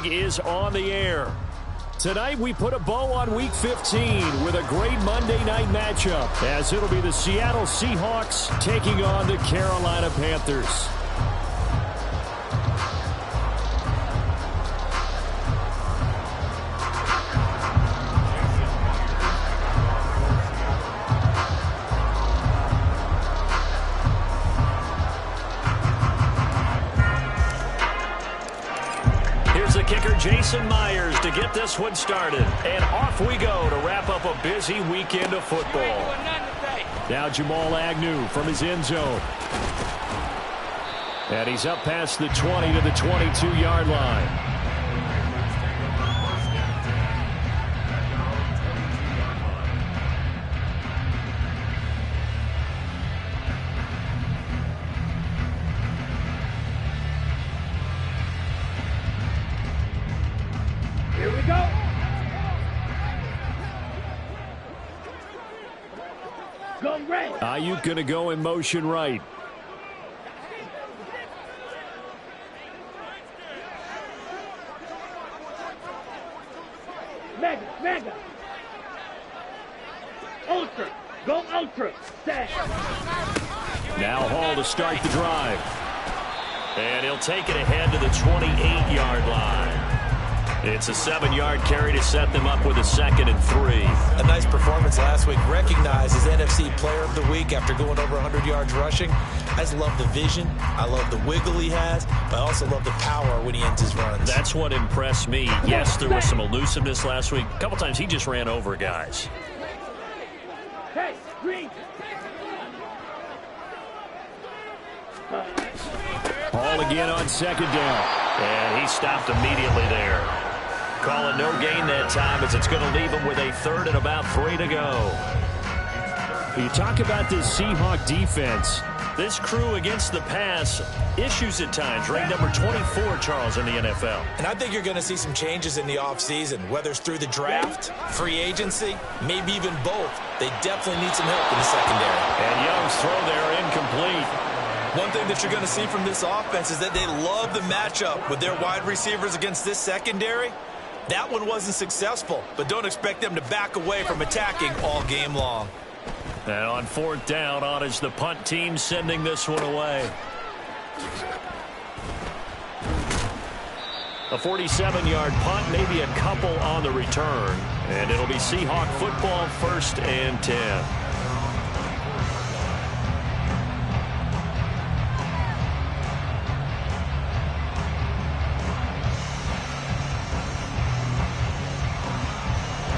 League is on the air. Tonight we put a bow on Week 15 with a great Monday night matchup, as it'll be the Seattle Seahawks taking on the Carolina Panthers. Jason Myers to get this one started. And off we go to wrap up a busy weekend of football. Now Jamal Agnew from his end zone. And he's up past the 20 to the 22-yard line. Ayuk going to go in motion right. Mega. Ultra. Go ultra. Set. Now Hall to start the drive. And he'll take it ahead to the 28-yard line. It's a 7-yard carry to set them up with a 2nd and 3. A nice performance last week. Recognized as NFC Player of the Week after going over 100 yards rushing. I just love the vision. I love the wiggle he has. But I also love the power when he ends his runs. That's what impressed me. Yes, there was some elusiveness last week. A couple times he just ran over guys. Hey, green. Hall again on 2nd down. And he stopped immediately there. Calling no gain that time as it's going to leave him with a 3rd and about 3 to go. You talk about this Seahawk defense. This crew against the pass, issues at times. Ranked number 24, Charles, in the NFL. And I think you're going to see some changes in the offseason, whether it's through the draft, free agency, maybe even both. They definitely need some help in the secondary. And Young's throw there incomplete. One thing that you're going to see from this offense is that they love the matchup with their wide receivers against this secondary. That one wasn't successful, but don't expect them to back away from attacking all game long. And on 4th down, on is the punt team sending this one away. A 47-yard punt, maybe a couple on the return. And it'll be Seahawk football, 1st and 10.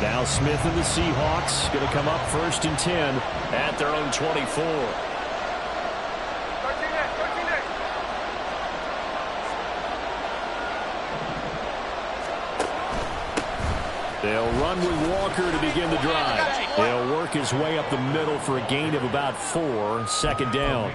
Now Smith and the Seahawks going to come up 1st and 10 at their own 24. They'll run with Walker to begin the drive. They'll work his way up the middle for a gain of about 4, 2nd down.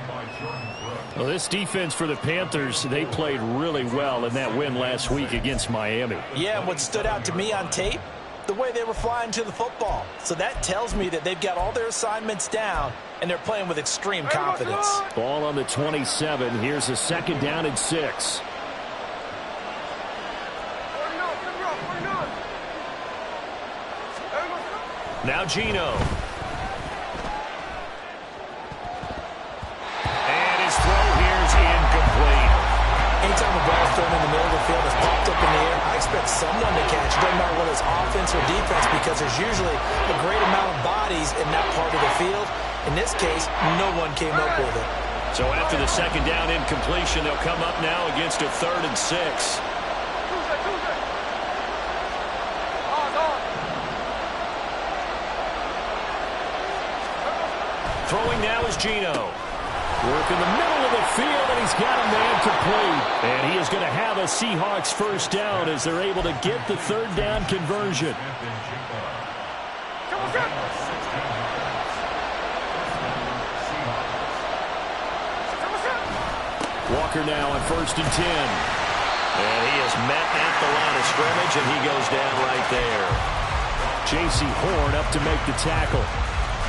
Well, this defense for the Panthers, they played really well in that win last week against Miami. Yeah, and what stood out to me on tape, the way they were flying to the football. So that tells me that they've got all their assignments down, and they're playing with extreme confidence. Ball on the 27. Here's a 2nd down and 6. Now Geno. And his throw here is incomplete. Anytime a ball is thrown in the middle of the field, it's popped up in the air, I expect someone to catch. It doesn't matter whether it's offense or defense, because there's usually a great amount of bodies in that part of the field. In this case, no one came up with it. So after the 2nd down incompletion, they'll come up now against a 3rd and 6. Throwing now is Geno. Work in the middle of the field, and he's got a man complete. And he is going to have a Seahawks 1st down as they're able to get the 3rd down conversion. Walker now on 1st and 10. And he is met at the line of scrimmage, and he goes down right there. J.C. Horn up to make the tackle.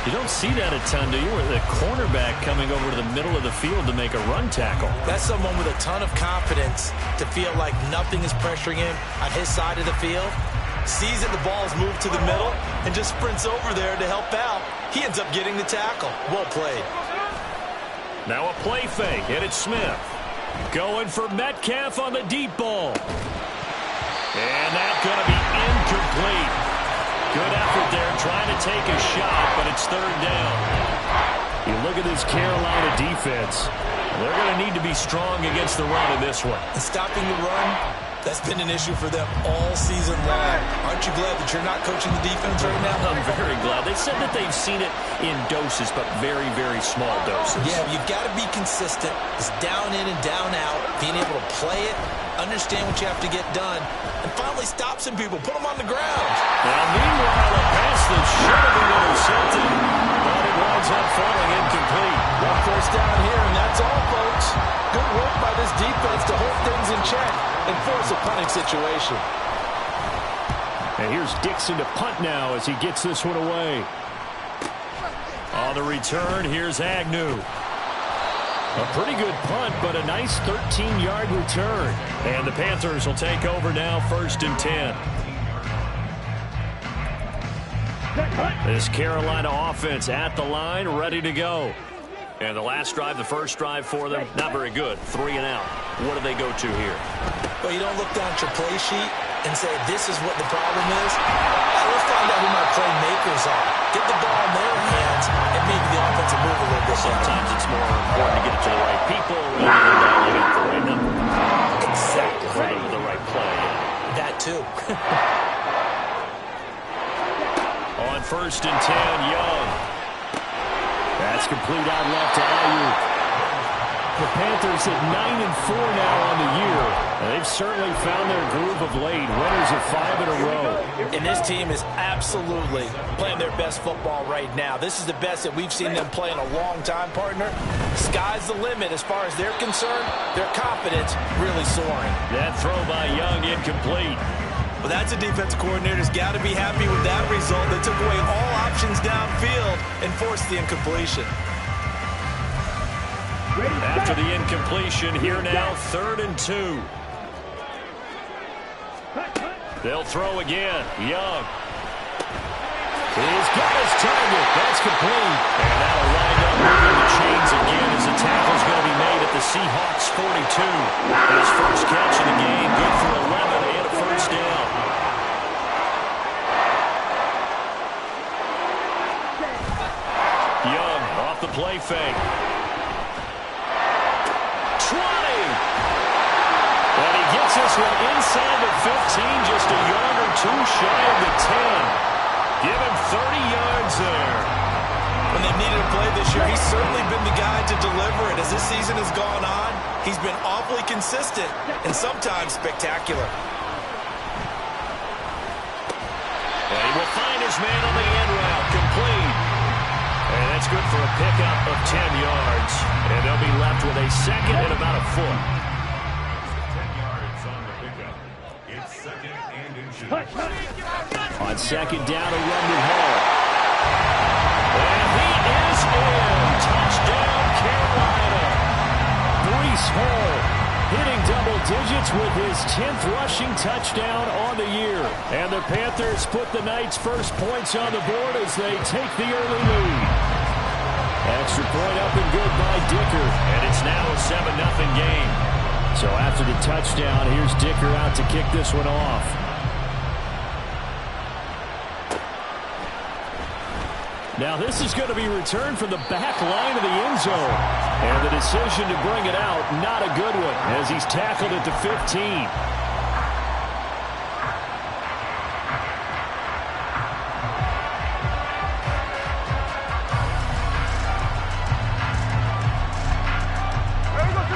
You don't see that a ton, do you? Where the cornerback coming over to the middle of the field to make a run tackle. That's someone with a ton of confidence to feel like nothing is pressuring him on his side of the field. Sees that the ball is moved to the middle and just sprints over there to help out. He ends up getting the tackle. Well played. Now a play fake, and it's Smith. Going for Metcalf on the deep ball. And that's going to be incomplete. Good effort there, trying to take a shot, but it's third down. You look at this Carolina defense. They're going to need to be strong against the run in this one. And stopping the run, that's been an issue for them all season long. Aren't you glad that you're not coaching the defense right now? I'm very glad. They said that they've seen it in doses, but very, very small doses. Yeah, you've got to be consistent. It's down in and down out, being able to play it, understand what you have to get done, and finally stop some people, put them on the ground. Now, meanwhile, a pass that should have been intercepted, but it winds up falling incomplete. One first down here, and that's all, folks. Good work by this defense to hold things in check and force a punting situation. And here's Dixon to punt now as he gets this one away. On the return, here's Agnew. A pretty good punt, but a nice 13-yard return. And the Panthers will take over now, 1st and 10. This Carolina offense at the line, ready to go. And the last drive, the first drive for them, not very good. 3 and out. What do they go to here? Well, you don't look down at your play sheet and say, this is what the problem is. Let's find out who my playmakers are. Get the ball in their hands and maybe the offense will move a little bit. Sometimes it's more important to get it to the right people rather than dialing it the right number. Exactly right. The right play. That too. On 1st and 10, Young. That's complete out left to Ayuk. The Panthers at 9-4 now on the year. They've certainly found their groove of late. Winners of 5 in a row. And this team is absolutely playing their best football right now. This is the best that we've seen them play in a long time, partner. Sky's the limit as far as they're concerned. Their confidence really soaring. That throw by Young incomplete. Well, that's a defensive coordinator's got to be happy with that result. They took away all options downfield and forced the incompletion. After the incompletion, here now, 3rd and 2. They'll throw again. Young. He's got his target. That's complete. And that'll wind up moving the chains again as the tackle's going to be made at the Seahawks 42. His first catch of the game, good for 11 and a first down. Young off the play fake. 20. And he gets this one inside the 15, just a yard or two shy of the 10. Give him 30 yards there. When they needed a play this year, he's certainly been the guy to deliver it. As this season has gone on, he's been awfully consistent and sometimes spectacular. And he will find his man on the end route, complete. And that's good for a pickup of 10 yards. And they'll be left with a second and about a foot. 10 yards on the pickup. It's 2nd and inches. On 2nd down, a run to Hall. And he is in. Touchdown, Carolina. Breece Hall hitting double digits with his 10th rushing touchdown on the year. And the Panthers put the night's first points on the board as they take the early lead. Extra point up and good by Dicker. And it's now a 7-0 game. So after the touchdown, here's Dicker out to kick this one off. Now this is going to be returned from the back line of the end zone. And the decision to bring it out, not a good one, as he's tackled at the 15.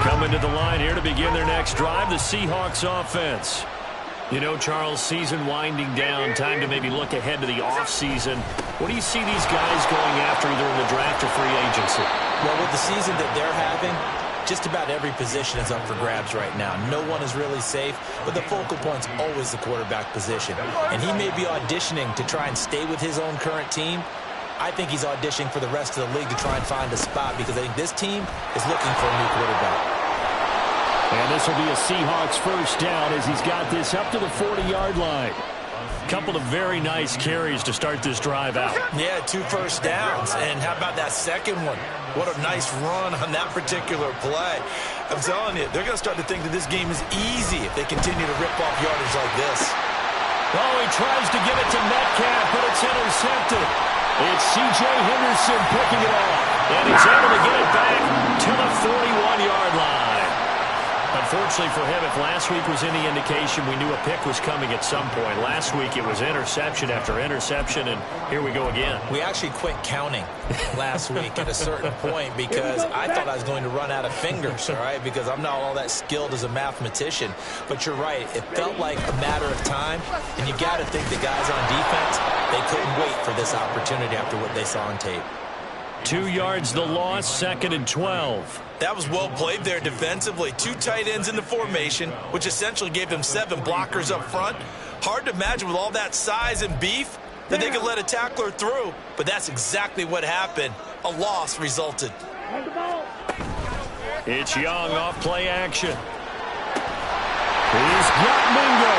Coming to the line here to begin their next drive, the Seahawks offense. You know, Charles, season winding down, time to maybe look ahead to the offseason. What do you see these guys going after either in the draft or free agency? Well, with the season that they're having, just about every position is up for grabs right now. No one is really safe, but the focal point's always the quarterback position. And he may be auditioning to try and stay with his own current team, I think he's auditioning for the rest of the league to try and find a spot because I think this team is looking for a new quarterback. And this will be a Seahawks first down as he's got this up to the 40-yard line. Couple of very nice carries to start this drive out. Yeah, 2 first downs. And how about that second one? What a nice run on that particular play. I'm telling you, they're going to start to think that this game is easy if they continue to rip off yardage like this. Oh, he tries to give it to Metcalf, but it's intercepted. It's C.J. Henderson picking it off. And he's able to get it back to the 41-yard line. Unfortunately for him, if last week was any indication, we knew a pick was coming at some point. Last week it was interception after interception, and here we go again. We actually quit counting last week at a certain point because I thought I was going to run out of fingers, all right, because I'm not all that skilled as a mathematician. But you're right. It felt like a matter of time, and you got to think the guys on defense, they couldn't wait for this opportunity after what they saw on tape. 2 yards the loss, 2nd and 12. That was well played there defensively. 2 tight ends in the formation, which essentially gave them 7 blockers up front. Hard to imagine with all that size and beef that they could let a tackler through, but that's exactly what happened. A loss resulted. It's Young off play action. He's got Mingo.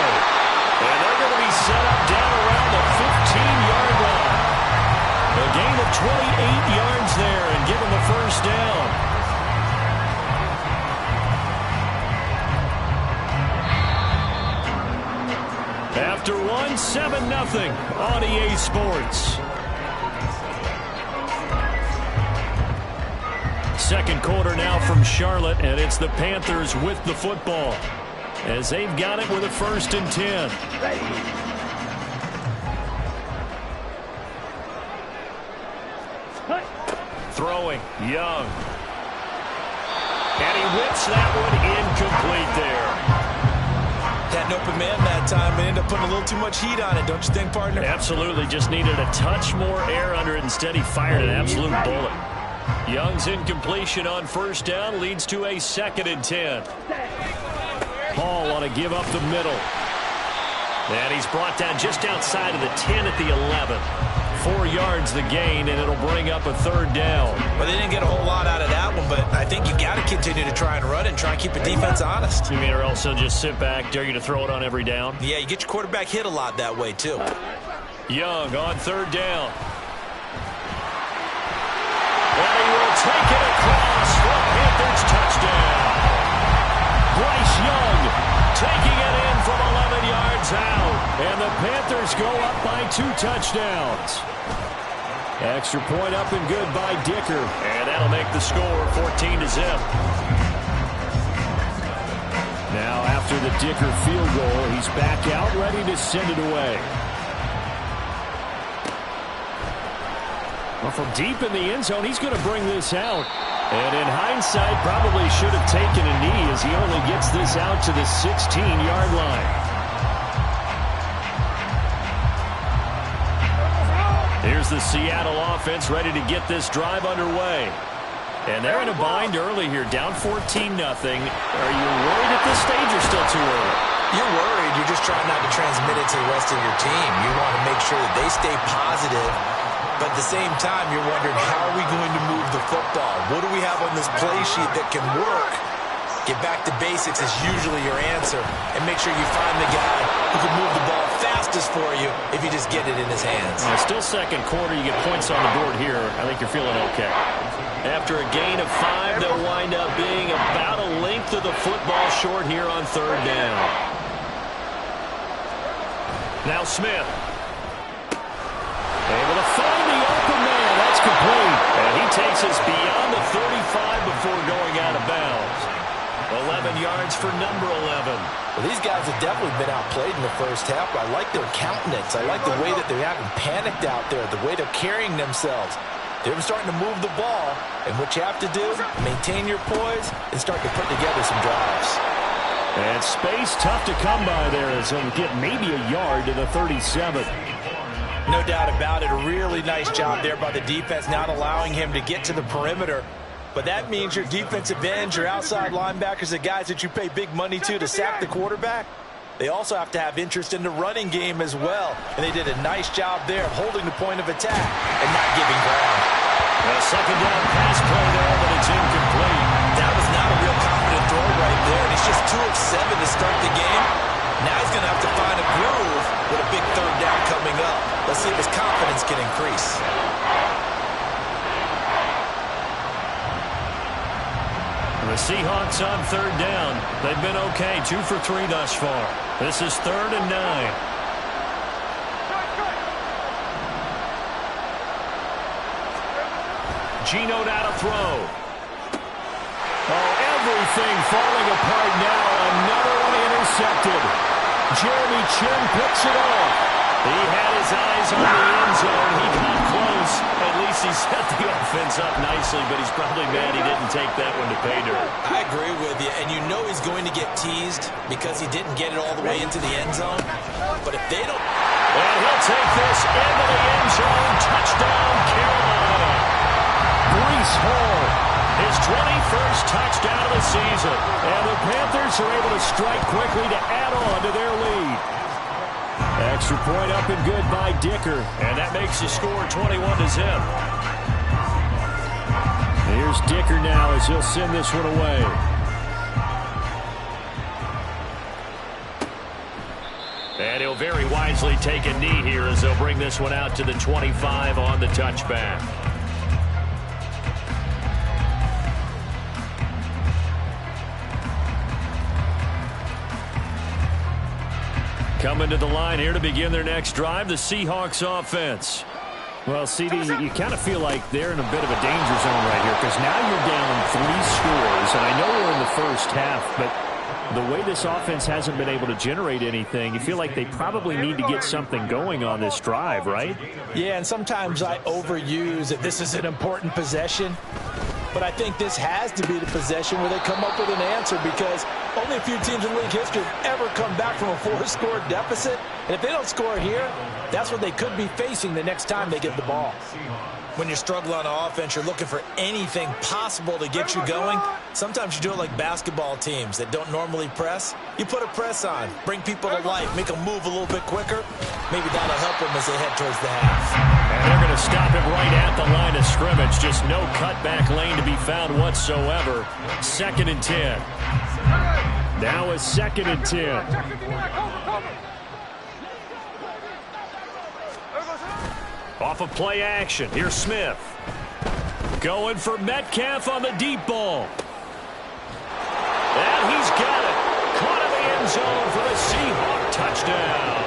And they're going to be set up down around the 15-yard line. A gain of 28 yards there and give them the first down. After 1, 7-0 on EA Sports. Second quarter now from Charlotte, and it's the Panthers with the football as they've got it with a 1st and 10. Throwing, Young. And he whips that one incomplete there. Had an open man that time and ended up putting a little too much heat on it, don't you think, partner? Absolutely. Just needed a touch more air under it. Instead, he fired an absolute bullet. Young's incompletion on 1st down leads to a 2nd and 10. Hall want to give up the middle. And he's brought down just outside of the 10 at the 11. 4 yards the gain, and it'll bring up a 3rd down. Well, they didn't get a whole lot out of that one, but I think you got to continue to try and run and try and keep the defense honest. You mean, or else they'll just sit back, dare you to throw it on every down? Yeah, you get your quarterback hit a lot that way, too. Young on 3rd down. And he will take it across for Panthers touchdown. Bryce Young taking it in from 11 yards out. And the Panthers go up by 2 touchdowns. Extra point up and good by Dicker. And that'll make the score 14-0. Now after the Dicker field goal, he's back out ready to send it away. Well, from deep in the end zone, he's going to bring this out. And in hindsight, probably should have taken a knee as he only gets this out to the 16-yard line. Here's the Seattle offense ready to get this drive underway. And they're in a bind early here, down 14-0. Are you worried at this stage or still too early? You're worried. You're just trying not to transmit it to the rest of your team. You want to make sure that they stay positive. But at the same time, you're wondering, how are we going to move the football? What do we have on this play sheet that can work? Get back to basics is usually your answer. And make sure you find the guy who can move the ball fastest for you if you just get it in his hands. Still second quarter, you get points on the board here. I think you're feeling okay. After a gain of 5, they'll wind up being about a length of the football short here on 3rd down. Now Smith. Able to find the open man. That's complete. And he takes us beyond the 35 before going out of bounds. 11 yards for number 11. Well, these guys have definitely been outplayed in the first half, but I like their countenance. I like the way that they haven't panicked out there, the way they're carrying themselves. They're starting to move the ball, and what you have to do, maintain your poise and start to put together some drives. And space tough to come by there as he'll get maybe a yard to the 37. No doubt about it. A really nice job there by the defense, not allowing him to get to the perimeter. But that means your defensive ends, your outside linebackers, the guys that you pay big money to sack the quarterback, they also have to have interest in the running game as well. And they did a nice job there of holding the point of attack and not giving ground. A second down pass play there, but it's incomplete. That was not a real confident throw right there. And he's just 2 of 7 to start the game. Now he's going to have to find a groove with a big third down coming up. Let's see if his confidence can increase. The Seahawks on third down. They've been okay, 2 for 3 thus far. This is 3rd and 9. Geno now to throw. Oh, everything falling apart now. Another one intercepted. Jeremy Chinn picks it off. He had his eyes on the end zone. He got close. At least he set the offense up nicely, but he's probably mad he didn't take that one to pay dirt. I agree with you, and you know he's going to get teased because he didn't get it all the way into the end zone. But if they don't... And he'll take this into the end zone. Touchdown, Carolina. Breece Hall, his 21st touchdown of the season. And the Panthers are able to strike quickly to add on to their lead. Extra point up and good by Dicker. And that makes the score 21-0. Here's Dicker now as he'll send this one away. And he'll very wisely take a knee here as they'll bring this one out to the 25 on the touchback. Coming to the line here to begin their next drive, the Seahawks offense. Well, CD, you kind of feel like they're in a bit of a danger zone right here because now you're down 3 scores, and I know we're in the first half, but the way this offense hasn't been able to generate anything, you feel like they probably need to get something going on this drive, right? Yeah, and sometimes I overuse that this is an important possession. But I think this has to be the possession where they come up with an answer because only a few teams in league history have ever come back from a 4-score deficit. And if they don't score here, that's what they could be facing the next time they get the ball. When you're struggling on offense, you're looking for anything possible to get you going. Sometimes you do it like basketball teams that don't normally press. You put a press on, bring people to life, make them move a little bit quicker. Maybe that'll help them as they head towards the half. And they're going to stop it right at the line of scrimmage. Just no cutback lane to be found whatsoever. 2nd and 10. Now a 2nd and 10. Off of play action. Here's Smith. Going for Metcalf on the deep ball. And he's got it. Caught in the end zone for the Seahawk touchdown.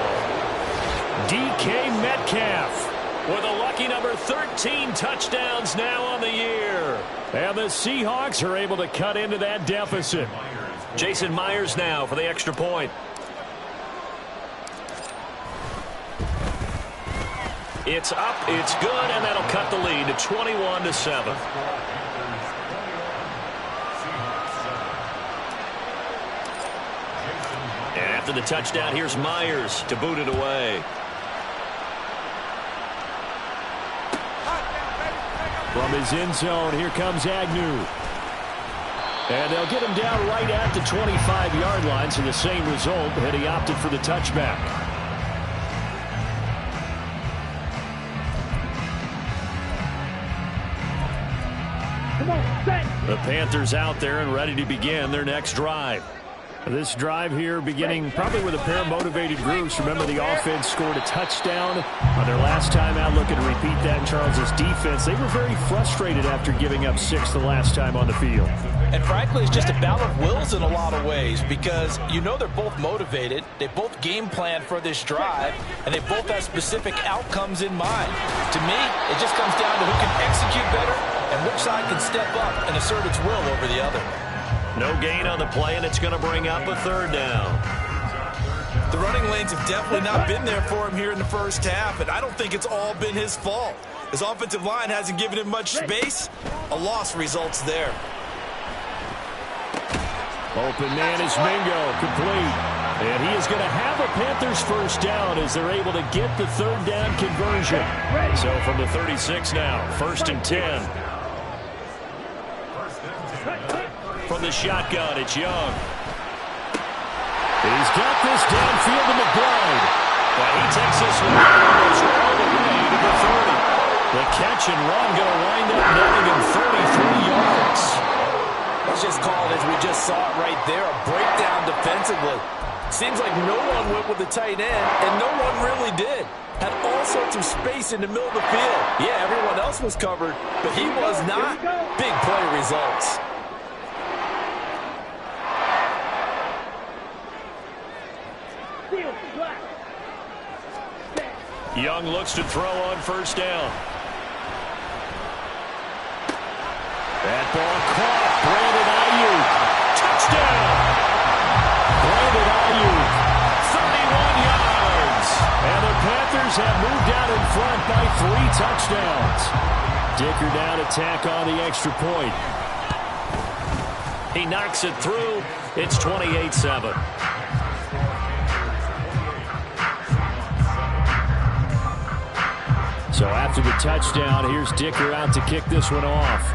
DK Metcalf with a lucky number 13 touchdowns now on the year. And the Seahawks are able to cut into that deficit. Jason Myers now for the extra point. It's up, it's good, and that'll cut the lead to 21-7. And after the touchdown, here's Myers to boot it away. From his end zone, here comes Agnew. And they'll get him down right at the 25-yard line, so the same result, and he opted for the touchback. The Panthers out there and ready to begin their next drive. This drive here beginning probably with a pair of motivated groups. Remember, the offense scored a touchdown on their last time out, looking to repeat that in Charles's defense. They were very frustrated after giving up 6 the last time on the field. And frankly, it's just a battle of wills in a lot of ways because you know they're both motivated. They both game plan for this drive, and they both have specific outcomes in mind. To me, it just comes down to who can execute better and which side can step up and assert its will over the other. No gain on the play, and it's going to bring up a 3rd down. The running lanes have definitely not been there for him here in the first half, and I don't think it's all been his fault. His offensive line hasn't given him much space. A loss results there. Open man is Mingo, complete. And he is going to have a Panthers first down as they're able to get the 3rd down conversion. So from the 36 now, 1st and 10. From the shotgun, it's Young. He's got this downfield to McBride. And he takes this one almost all the way to the 30. The catch and run going to wind up netting him 33 yards. Let's just call it as we just saw it right there, a breakdown defensively. Seems like no one went with the tight end, and no one really did. Had all sorts of space in the middle of the field. Yeah, everyone else was covered, but he was not. Big play results. Young looks to throw on first down. That ball caught. Brandon Ayuk. Touchdown. Brandon Ayuk. 31 yards. And the Panthers have moved out in front by 3 touchdowns. Dicker down to tack on the extra point. He knocks it through. It's 28-7. So after the touchdown, here's Dicker out to kick this one off.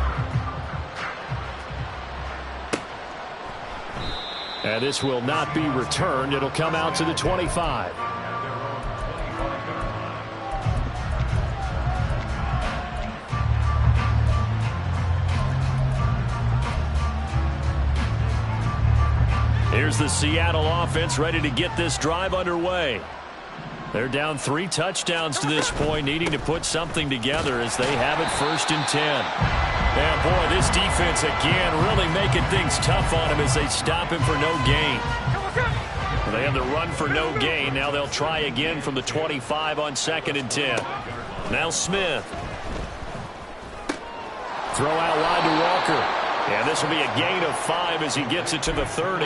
And this will not be returned. It'll come out to the 25. Here's the Seattle offense ready to get this drive underway. They're down 3 touchdowns to this point, needing to put something together as they have it 1st and 10. And boy, this defense again really making things tough on him as they stop him for no gain. They have the run for no gain. Now they'll try again from the 25 on 2nd and 10. Now Smith. Throw out wide to Walker. And this will be a gain of 5 as he gets it to the 30.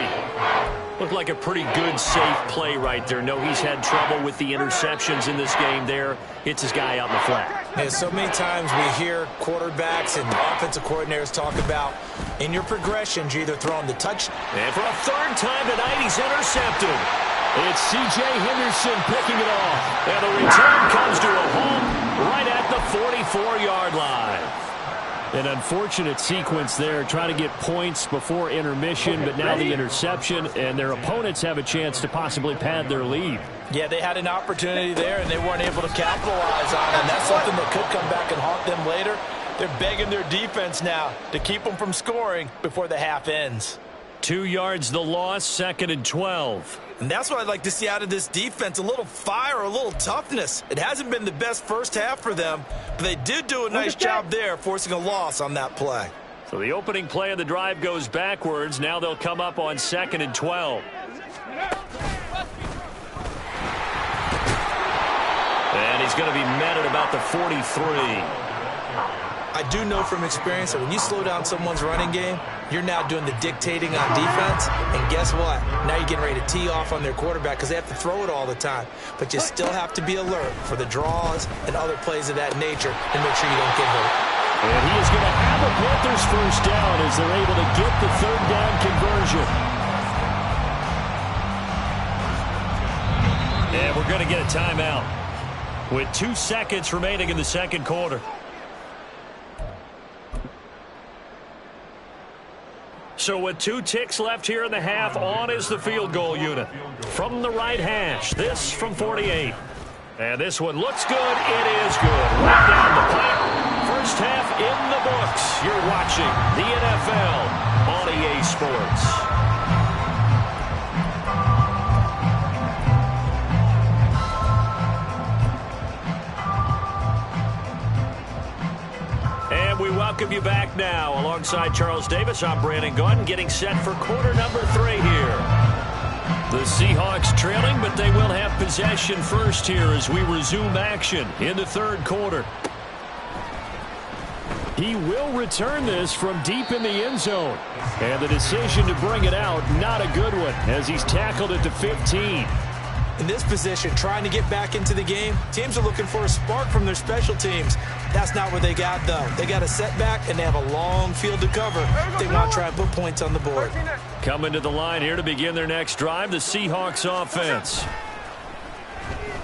Looked like a pretty good, safe play right there. No, he's had trouble with the interceptions in this game there. Hits his guy out in the flat. Yeah, so many times we hear quarterbacks and offensive coordinators talk about in your progressions, you're either throwing the touch. And for a 3rd time tonight, he's intercepted. It's C.J. Henderson picking it off. And the return comes to a home right at the 44-yard line. An unfortunate sequence there, trying to get points before intermission, but now the interception, and their opponents have a chance to possibly pad their lead. Yeah, they had an opportunity there, and they weren't able to capitalize on it. And that's something that could come back and haunt them later. They're begging their defense now to keep them from scoring before the half ends. 2 yards the loss, 2nd and 12. And that's what I'd like to see out of this defense, a little fire, a little toughness. It hasn't been the best first half for them, but they did do a nice job there, forcing a loss on that play. So the opening play of the drive goes backwards. Now they'll come up on 2nd and 12. And he's going to be met at about the 43. I do know from experience that when you slow down someone's running game, you're now doing the dictating on defense. And guess what? Now you're getting ready to tee off on their quarterback because they have to throw it all the time. But you still have to be alert for the draws and other plays of that nature and make sure you don't get hurt. And he is going to have a Panthers first down as they're able to get the 3rd down conversion. And we're going to get a timeout with 2 seconds remaining in the 2nd quarter. So with 2 ticks left here in the half, on is the field goal unit. From the right hash, this from 48. And this one looks good. It is good. Right down the pipe. First half in the books. You're watching the NFL on EA Sports. We welcome you back now. Alongside Charles Davis, I'm Brandon Gaudin, getting set for quarter number 3 here. The Seahawks trailing, but they will have possession first here as we resume action in the 3rd quarter. He will return this from deep in the end zone. And the decision to bring it out, not a good one, as he's tackled at the 15. In this position, trying to get back into the game, teams are looking for a spark from their special teams. That's not what they got, though. They got a setback, and they have a long field to cover. They want to try and put points on the board. Coming to the line here to begin their next drive, the Seahawks offense.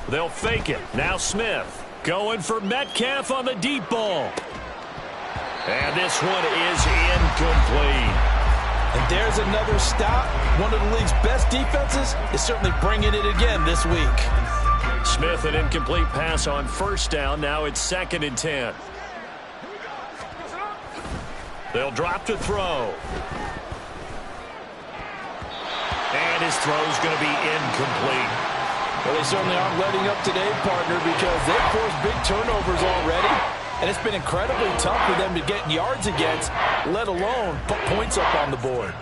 They'll fake it. Now Smith going for Metcalf on the deep ball. And this one is incomplete. And there's another stop. One of the league's best defenses is certainly bringing it again this week. Smith, an incomplete pass on first down. Now it's 2nd and 10. They'll drop to throw. And his throw's going to be incomplete. Well, they certainly aren't letting up today, partner, because they've forced big turnovers already. And it's been incredibly tough for them to get yards against, let alone put points up on the board.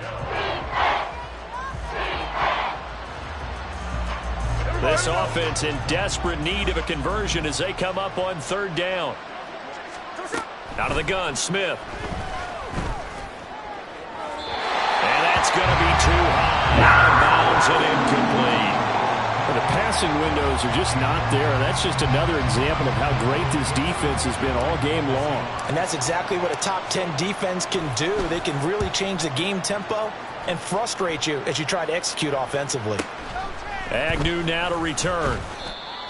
This offense in desperate need of a conversion as they come up on 3rd down. Out of the gun, Smith. And that's going to be too high. Out of bounds and incomplete. The passing windows are just not there. That's just another example of how great this defense has been all game long. And that's exactly what a top 10 defense can do. They can really change the game tempo and frustrate you as you try to execute offensively. Agnew now to return.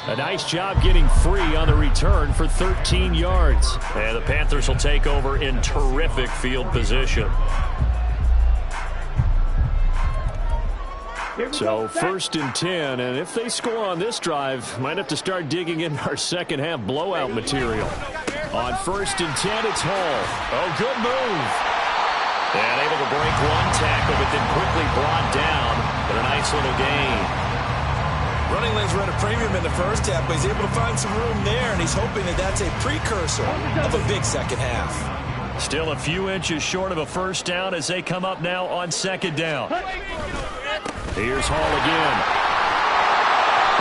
A nice job getting free on the return for 13 yards. And the Panthers will take over in terrific field position. So 1st and 10, and if they score on this drive, might have to start digging in our second half blowout material. On 1st and 10, it's Hall. Oh, good move. And able to break one tackle, but then quickly brought down. But a nice little gain. Running lanes were at a premium in the first half, but he's able to find some room there, and he's hoping that that's a precursor of a big second half. Still a few inches short of a first down as they come up now on 2nd down. Here's Hall again.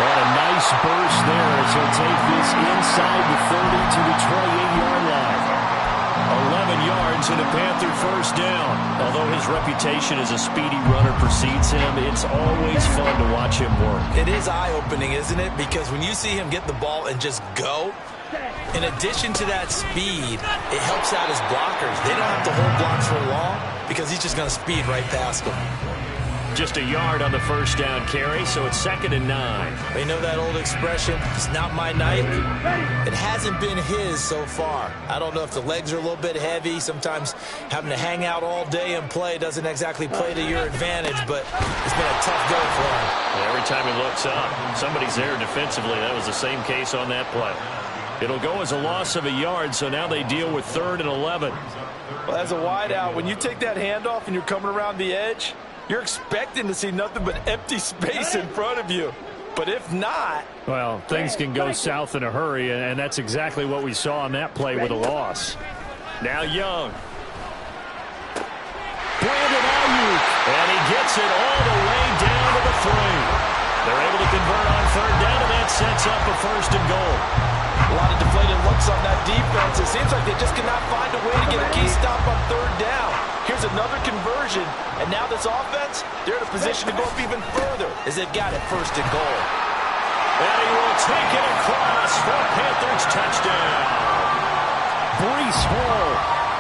And a nice burst there as he'll take this inside the 30 to the 28-yard line. 11 yards and a Panther first down. Although his reputation as a speedy runner precedes him, it's always fun to watch him work. It is eye-opening, isn't it? Because when you see him get the ball and just go, in addition to that speed, it helps out his blockers. They don't have to hold blocks for long because he's just going to speed right past them. Just a yard on the first down carry, so it's 2nd and 9. They know that old expression, it's not my night. It hasn't been his so far. I don't know if the legs are a little bit heavy. Sometimes having to hang out all day and play doesn't exactly play to your advantage, but it's been a tough go for him. Every time he looks up, somebody's there defensively. That was the same case on that play. It'll go as a loss of a yard, so now they deal with 3rd and 11. Well, as a wideout, when you take that handoff and you're coming around the edge, you're expecting to see nothing but empty space in front of you. But if not... Well, things can go south in a hurry, and that's exactly what we saw on that play with a loss. Now Young. Brandon Ayuk. And he gets it all the way down to the 3. They're able to convert on 3rd down, and that sets up a 1st and goal. A lot of deflated looks on that defense. It seems like they just cannot find a way to get a key stop on 3rd down. Here's another conversion, and now this offense, they're in a position to go up even further as they've got it 1st and goal. And he will take it across for a Panthers touchdown. Breece Hall.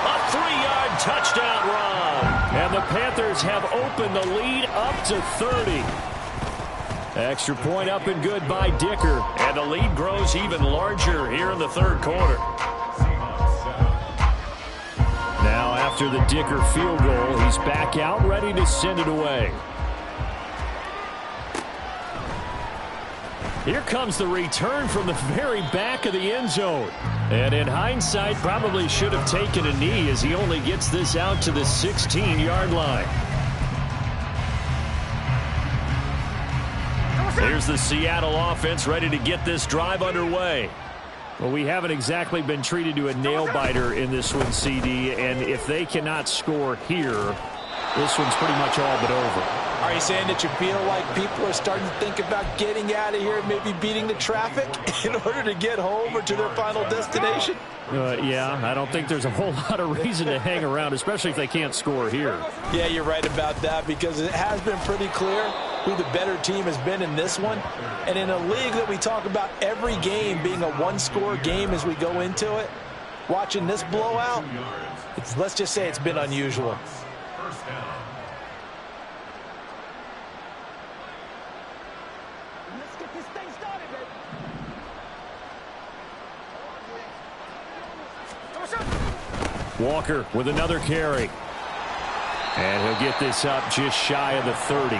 A 3-yard touchdown run. And the Panthers have opened the lead up to 30. Extra point up and good by Dicker. And the lead grows even larger here in the 3rd quarter. Now after the Dicker field goal, he's back out ready to send it away. Here comes the return from the very back of the end zone. And in hindsight, probably should have taken a knee as he only gets this out to the 16-yard line. Here's the Seattle offense ready to get this drive underway. Well, we haven't exactly been treated to a nail-biter in this one, CD, and if they cannot score here, this one's pretty much all but over. Are you saying that you feel like people are starting to think about getting out of here and maybe beating the traffic in order to get home or to their final destination? Yeah, I don't think there's a whole lot of reason to hang around, especially if they can't score here. Yeah, you're right about that because it has been pretty clear who the better team has been in this one. And in a league that we talk about every game being a one-score game as we go into it, watching this blowout, let's just say it's been unusual. First down. Let's get this thing started, baby. Walker with another carry. And he'll get this up just shy of the 30.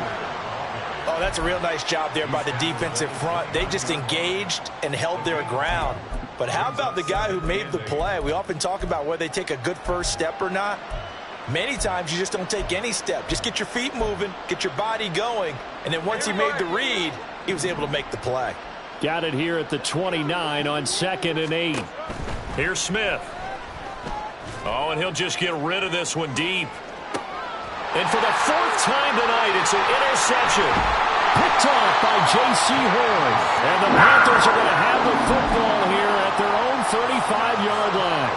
Oh, that's a real nice job there by the defensive front. They just engaged and held their ground. But how about the guy who made the play? We often talk about whether they take a good first step or not. Many times you just don't take any step. Just get your feet moving, get your body going, and then once he made the read, he was able to make the play. Got it here at the 29 on 2nd and 8. Here's Smith. Oh, and he'll just get rid of this one deep. And for the 4th time tonight, it's an interception. Picked off by J.C. Horn. And the Panthers are going to have the football here at their own 35-yard line.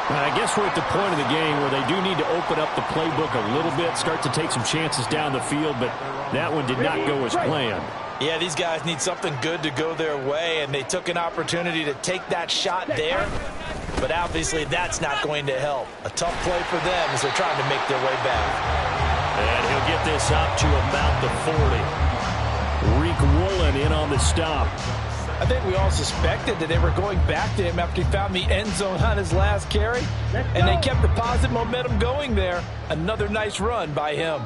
And I guess we're at the point of the game where they do need to open up the playbook a little bit, start to take some chances down the field, but that one did not go as planned. Yeah, these guys need something good to go their way, and they took an opportunity to take that shot there, but obviously that's not going to help. A tough play for them as they're trying to make their way back. And he'll get this up to about the 40. Reek Woolen in on the stop. I think we all suspected that they were going back to him after he found the end zone on his last carry, and they kept the positive momentum going there. Another nice run by him.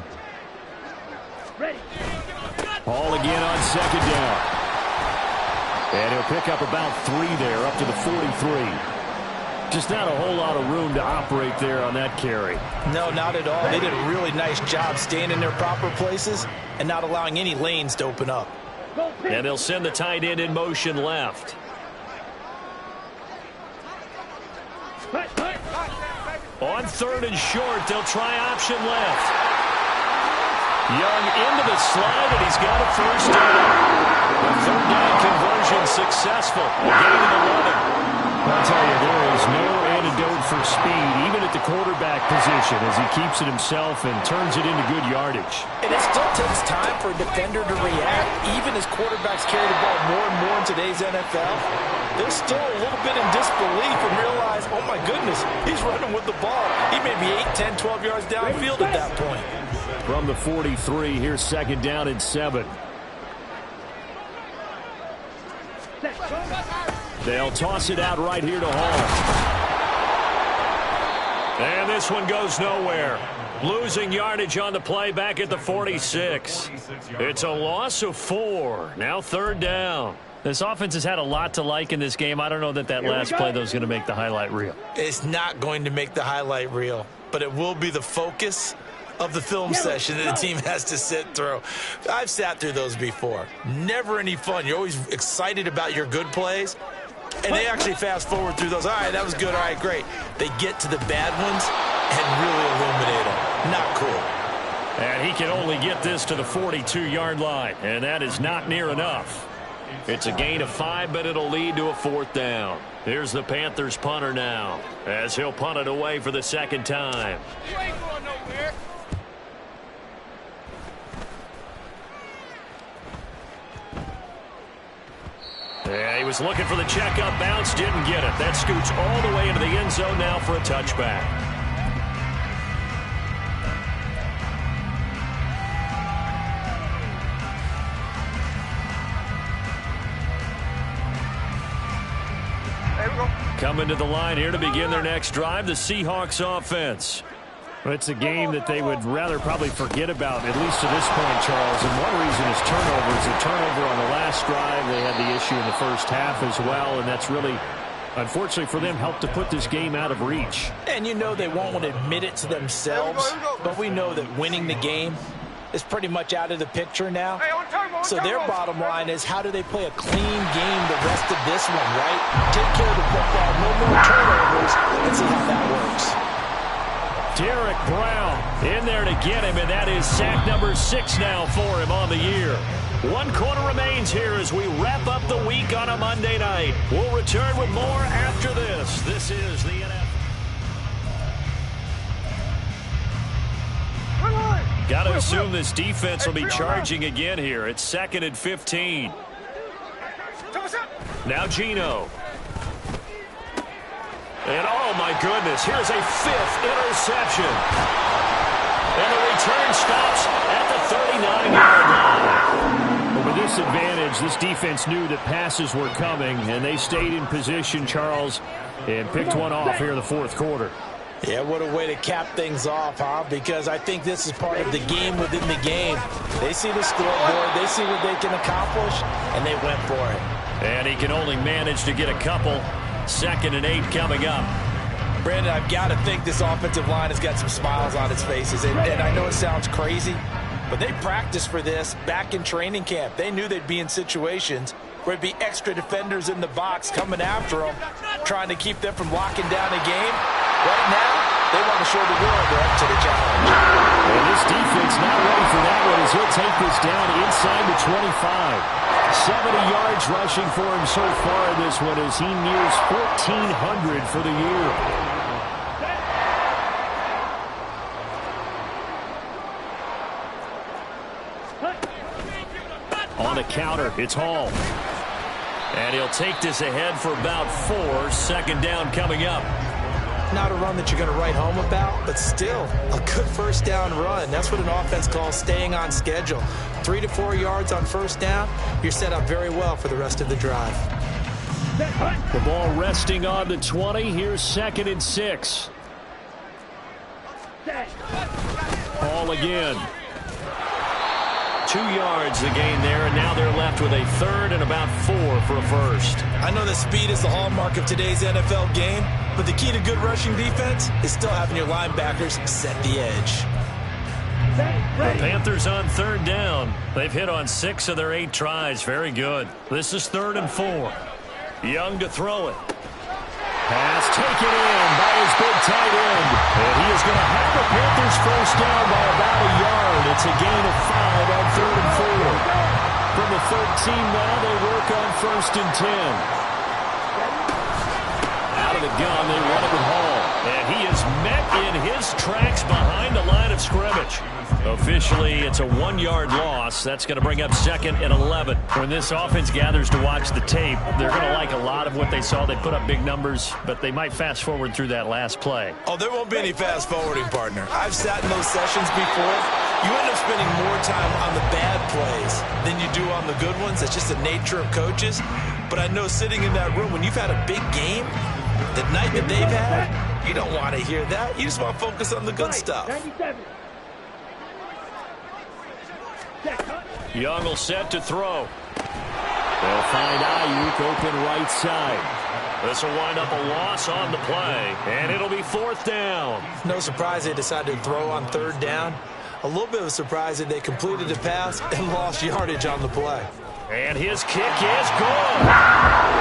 Ball again on 2nd down. And he'll pick up about 3 there, up to the 43. Just not a whole lot of room to operate there on that carry. No, not at all. They did a really nice job staying in their proper places and not allowing any lanes to open up. And they'll send the tight end in motion left. On 3rd and short, they'll try option left. Young into the slide, and he's got a first down. The 3rd down conversion successful. A gain of 11. I'll tell you, there is no antidote for speed, even at the quarterback position, as he keeps it himself and turns it into good yardage. And it still takes time for a defender to react, even as quarterbacks carry the ball more and more in today's NFL. They're still a little bit in disbelief and realize, oh my goodness, he's running with the ball. He may be 8, 10, 12 yards downfield at that point. From the 43, here's 2nd down and 7. They'll toss it out right here to Hall. And this one goes nowhere. Losing yardage on the play back at the 46. It's a loss of 4. Now 3rd down. This offense has had a lot to like in this game. I don't know that last play, though, is going to make the highlight reel. It's not going to make the highlight reel, but it will be the focus of the film session that the team has to sit through. I've sat through those before. Never any fun. You're always excited about your good plays, and they actually fast forward through those. All right, that was good. All right, great. They get to the bad ones and really illuminate them. Not cool. And he can only get this to the 42-yard line, and that is not near enough. It's a gain of 5, but it'll lead to a 4th down. Here's the Panthers punter now, as he'll punt it away for the 2nd time. You ain't going nowhere. Yeah, he was looking for the checkup bounce, didn't get it. That scoots all the way into the end zone now for a touchback. Coming to the line here to begin their next drive, the Seahawks offense. Well, it's a game that they would rather probably forget about, at least to this point, Charles. And one reason is turnovers. A turnover on the last drive. They had the issue in the first half as well, and that's really, unfortunately for them, helped to put this game out of reach. And you know they won't want to admit it to themselves, but we know that winning the game is pretty much out of the picture now. So their bottom line is, how do they play a clean game the rest of this one, right? Take care of the football, no more turnovers, and see how that works. Derek Brown in there to get him, and that is sack number 6 now for him on the year. 1 quarter remains here as we wrap up the week on a Monday night. We'll return with more after this. This is the NFL. Got to assume this defense will be charging again here. It's 2nd and 15. Now Geno. And oh my goodness, here's a 5th interception. And the return stops at the 39-yard line. But with this advantage, this defense knew that passes were coming, and they stayed in position, Charles, and picked one off here in the 4th quarter. Yeah, what a way to cap things off, huh? Because I think this is part of the game within the game. They see the scoreboard, they see what they can accomplish, and they went for it. And he can only manage to get a couple. 2nd and 8 coming up. Brandon, I've got to think this offensive line has got some smiles on its faces. And I know it sounds crazy, but they practiced for this back in training camp. They knew they'd be in situations where it'd be extra defenders in the box coming after them, trying to keep them from locking down a game. Right now, they want to show the world they're up to the challenge. And this defense not ready for that one as he'll take this down inside the 25. 70 yards rushing for him so far in this one as he nears 1,400 for the year. On the counter, it's Hall. And he'll take this ahead for about 4. 2nd down coming up. Not a run that you're going to write home about, but still a good first down run. That's what an offense calls staying on schedule. 3 to 4 yards on first down, you're set up very well for the rest of the drive. The ball resting on the 20. Here's 2nd and 6. Hall again. 2 yards the gain there, and now they're left with a 3rd and about 4 for a first. I know that speed is the hallmark of today's NFL game, but the key to good rushing defense is still having your linebackers set the edge. The Panthers on 3rd down. They've hit on 6 of their 8 tries. Very good. This is 3rd and 4. Young to throw it. Pass taken in by his big tight end. And he is going to have the Panthers first down by about a yard. It's a gain of 5 on 3rd and 4. From the 13 now, they work on 1st and 10. Out of the gun, they run it with Hall. And he is met in his tracks behind the line of scrimmage. Officially, it's a 1-yard loss. That's going to bring up 2nd and 11. When this offense gathers to watch the tape, they're going to like a lot of what they saw. They put up big numbers, but they might fast forward through that last play. Oh, there won't be any fast forwarding, partner. I've sat in those sessions before. You end up spending more time on the bad plays than you do on the good ones. It's just the nature of coaches. But I know sitting in that room, when you've had a big game, the night that they've had, you don't want to hear that. You just want to focus on the good stuff. Young will set to throw. They'll find Ayuk open right side. This will wind up a loss on the play, and it'll be 4th down. No surprise they decided to throw on 3rd down. A little bit of a surprise that they completed the pass and lost yardage on the play. And his kick is good.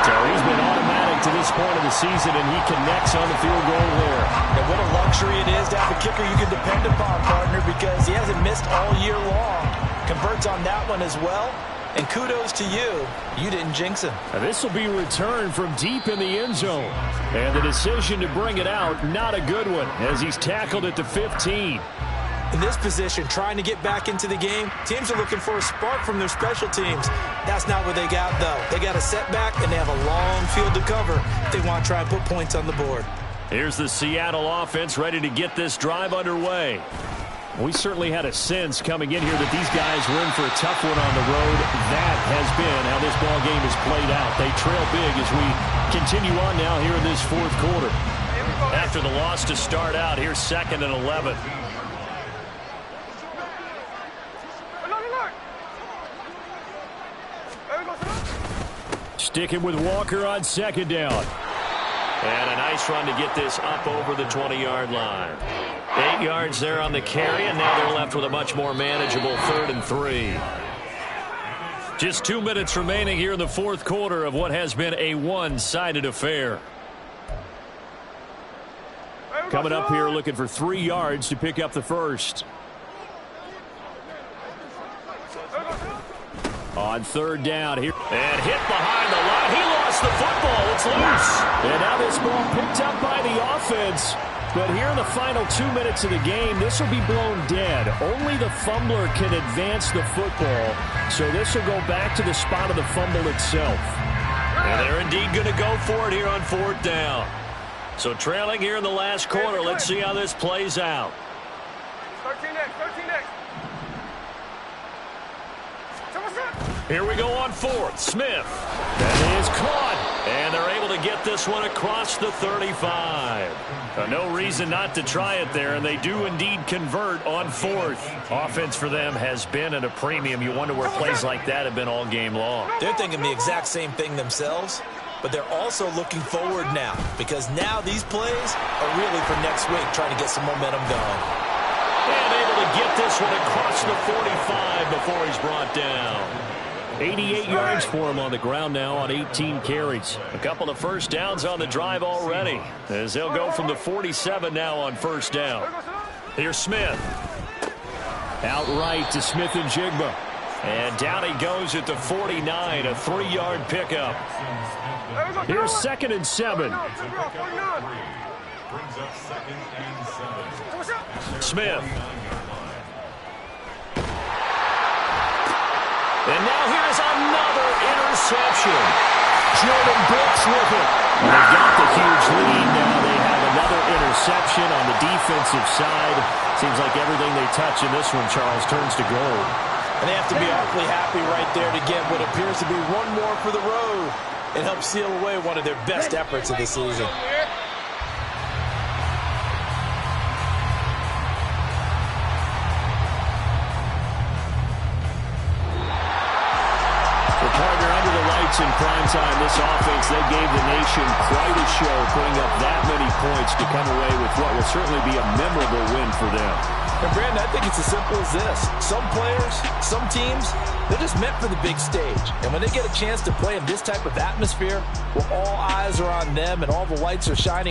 So he's been automatic to this point of the season, and he connects on the field goal there. And what a luxury it is to have a kicker you can depend upon, partner, because he hasn't missed all year long. Converts on that one as well. And kudos to you. You didn't jinx him. And this will be returned from deep in the end zone. And the decision to bring it out, not a good one, as he's tackled at the 15. In this position, trying to get back into the game, teams are looking for a spark from their special teams. That's not what they got, though. They got a setback, and they have a long field to cover if they want to try and put points on the board. Here's the Seattle offense ready to get this drive underway. We certainly had a sense coming in here that these guys were in for a tough one on the road. That has been how this ball game has played out. They trail big as we continue on now here in this 4th quarter. After the loss to start out, here's 2nd and 11. Sticking with Walker on 2nd down. And a nice run to get this up over the 20-yard line. 8 yards there on the carry, and now they're left with a much more manageable 3rd and 3. Just 2 minutes remaining here in the 4th quarter of what has been a one-sided affair. Coming up here looking for 3 yards to pick up the first. On 3rd down here. And hit behind the line. He lost the football. It's loose. And now this ball picked up by the offense. But here in the final 2 minutes of the game, this will be blown dead. Only the fumbler can advance the football. So this will go back to the spot of the fumble itself. And they're indeed going to go for it here on 4th down. So trailing here in the last quarter. Let's see how this plays out. 13 next. Here we go on 4th. Smith. That is caught. And they're able to to get this one across the 35. No reason not to try it there, and they do indeed convert on fourth. Offense for them has been at a premium. You wonder where plays like that have been all game long. They're thinking the exact same thing themselves, but they're also looking forward now, because now these plays are really for next week, trying to get some momentum going. And able to get this one across the 45 before he's brought down. 88 yards for him on the ground now on 18 carries. A couple of first downs on the drive already, as they'll go from the 47 now on first down. Here's Smith. Outright to Smith and Jigba. And down he goes at the 49, a 3-yard pickup. Here's 2nd and 7. Brings up 2nd and 7. Smith. And now here's another interception. Jordan Brooks with it. They got the huge lead. Now they have another interception on the defensive side. Seems like everything they touch in this one, Charles, turns to gold. And they have to be awfully happy right there to get what appears to be one more for the road and help seal away one of their best efforts of the season. In prime time, this offense, they gave the nation quite a show, putting up that many points to come away with what will certainly be a memorable win for them. And Brandon, I think it's as simple as this. Some players, some teams, they're just meant for the big stage. And when they get a chance to play in this type of atmosphere, where all eyes are on them and all the lights are shining